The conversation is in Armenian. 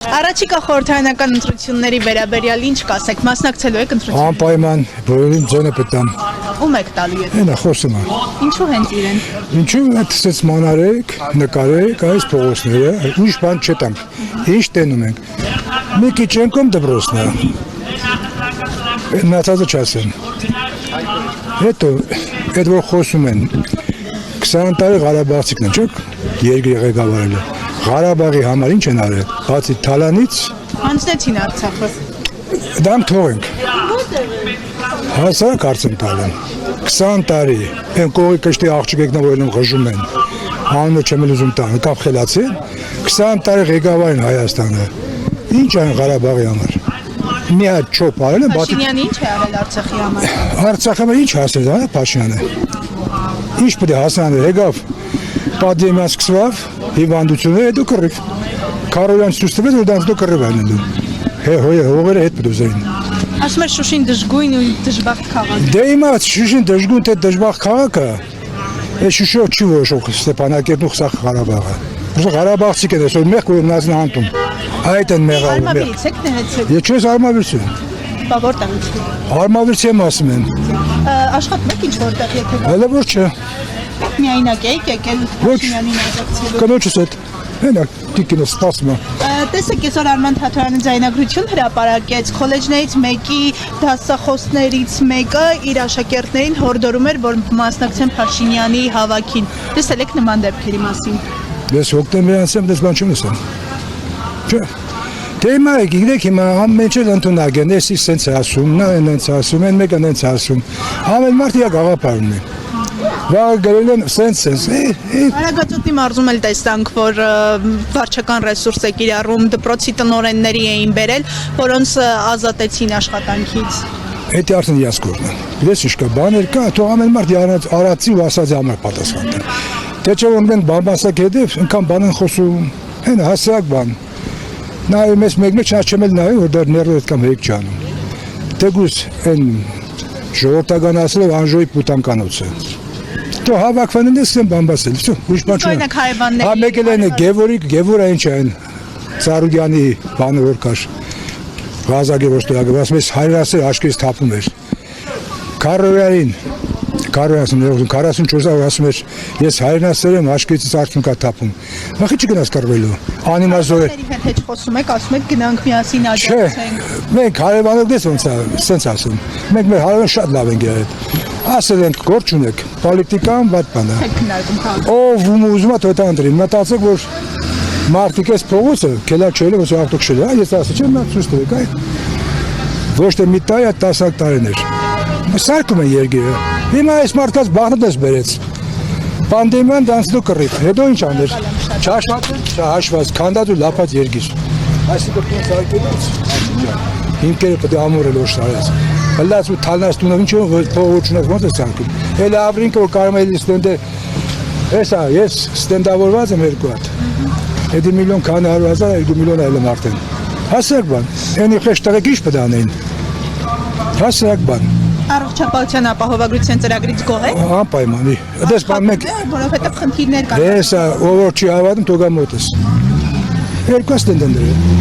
Առաջիկա խորհրդարանական ընտրությունների վերաբերյալ ինչ կասեք, մասնակցելու եք ընտրություններին։ Անպայման բոլորին ձենը պետամ։ Ում եք տալու եք։ Այնա խոսում եմ։ Ինչու հենց իրեն։ Ինչու այդպես մանարեք, նկարեք այս փողոցները, ուրիշ բան չտանք։ Ինչ տենում ենք։ Մի քիչ ենքում դպրոցն է։ Մնացածը չասեմ։ Հետո այդ որ խոսում են 20 տարի Ղարաբաղցիքն են, չէ՞, երկրի ղեկավարելը։ Ղարաբաղի համար ինչ են արել, բացի Թալանից Հանձնեցին Արցախը։ դրանք թողենք։ Հասարակ արցեն տալեն։ 20 տարի են կողի կշտի աղջիկներն որոնք խժում են։ Անունը չեմ ուզում տան, կապ խելացի։ 20 տարի ղեկավարն Հայաստանը։ Ինչ են Ղարաբաղի համար։ Մի հատ չոփ արել են, բացի Փաշինյանը ինչ է արել Արցախի համար։ Արցախը ինչ հասել է, Փաշինյանը։ Ինչ պետք է հասանել, եկավ Պանդեմիան սկսավ, հիվանդությունը հետո կռիվ։ Քարոյանց ցույց տվեց, որ դրանց դու կռիվ անելու։ Հողերը հետ դուզեին։ Ասում էր Շուշին դժգույն ու դժբախտ քաղաք։ Դե հիմա Շուշին դժգույն թե դժբախտ քաղաքը, է Շուշով չի որոշող Ստեփանակերտն ու Խաղ Ղարաբաղը։ Ղարաբաղցիք են այսօր մեկ ու նազն անտում։ Այդ են մեղավոր։ Արմավիրից եք նեղեցել։ Ես չես արմավիրություն։ Բա որտեղից։ Արմավիրց եմ ասում եմ։ Աշխատում եք ինչ որտեղ եկեք։ Հələ որ չէ։ Միայնակ եք եկել Փաշինյանին աջակցելու։ Կնոջս հետ։ Հենա տիկինը սպասում է։ Տեսեք, այսօր Արման Թաթարյանը ձայնագրություն հրապարակեց քոլեջներից մեկի դասախոսներից մեկը իր աշակերտներին հորդորում էր, որ մասնակցեն Փաշինյանի հավաքին։ Տեսել եք նման դեպքերի մասին։ Ես հոկտեմբերից եմ դες բան չեմ լսել։ Չէ։ Դե հիմա գիտեք հիմա ամեն ինչ ընդունակ են, էսի սենց ասում, նա այնց ասում, են մեկը այնց ասում։ Ամեն մարդը գաղափարում է։ Վաղ գրել են սենց։ Արագածոտնի մարզում էլ տեսանք, որ վարչական ռեսուրս է կիրառում, դպրոցի տնօրենների էին բերել, որոնց ազատեցին աշխատանքից։ Դա արդեն յասկորն է։ Ես ինչ կա բաներ կա, թող ամեն մարդ արածի ու ասածի համար պատասխան տա։ Դե չէ որ մենք բամբասակ հետև ինքան բան են խոսում, հեն հասարակ բան։ Նայ մեզ մեկ չեմ էլ նայ որ դեռ ները կամ հեկ չանում։ Դեգուս այն ժողովրդական ասելով անժոյի պուտանկանոցը։ Դու հավաքվան ես եմ բամբասել, всё, ուրիշ բան չունեմ։ Հա մեկ էլ այն Գևորը ինչ է այն Սարուդյանի բանը որ կար։ Ղազագի ոստորակը, ասում ես հայրասեր աշկերից թափում էր։ Քարոյանին 44-ով ասում էր, ես հայրենասեր եմ, աշկերից արցունքա թափում։ Ախի չգնաս կռվելու, անիմազոր է։ Հետ հետ խոսում եք, ասում եք գնանք միասին աջակցենք։ Մենք հարևանով դες ոնց է, սենց ասում։ Մենք մեր հարևան շատ լավ ենք եղել։ Ասել ենք գործ ունեք, պոլիտիկան վատ բան է։ Ով ուզում է դա անդրի, մտածեք որ մարդիկ էս փողոցը, քելա չելը, ոնց ավտոկ շել, ես ասացի, չեմ նա ցույց տվեք, այ։ Ոչ թե մի տարի, այլ 10 տարիներ։ Սարկում են երկիրը։ Հիմա այս մարդկաց բաղնդ ես բերեց։ Պանդեմիան դանցնու կռիվ, հետո ինչ աներ։ Չհաշված, քանդած ու լապած երկիր։ Այսինքն պինց արկելից, հիմքերը պետք է ամուրել օշտարեց։ Հլած ու թալնած տունով ինչ որ փողոչունով ոնց է ցանկում։ Էլ ավրինքը որ կարող է ստենդը, էսա, ես ստենդավորված եմ երկու հատ։ Էդի միլիոն քանի 100,000, 2 միլիոն այլ եմ արդեն։ Հասարակ բան, այնի խեշ տղեկ ինչ պետք է անեին։ Հասարակ բան։ Առողջապահության ապահովագրության ծրագրից գոհ եք։ Անպայման։ Դες բան մենք որովհետև խնդիրներ կան։ Հեսա, ով որ չի հավատում, թողա մոտս։ Երկու ստենդներ։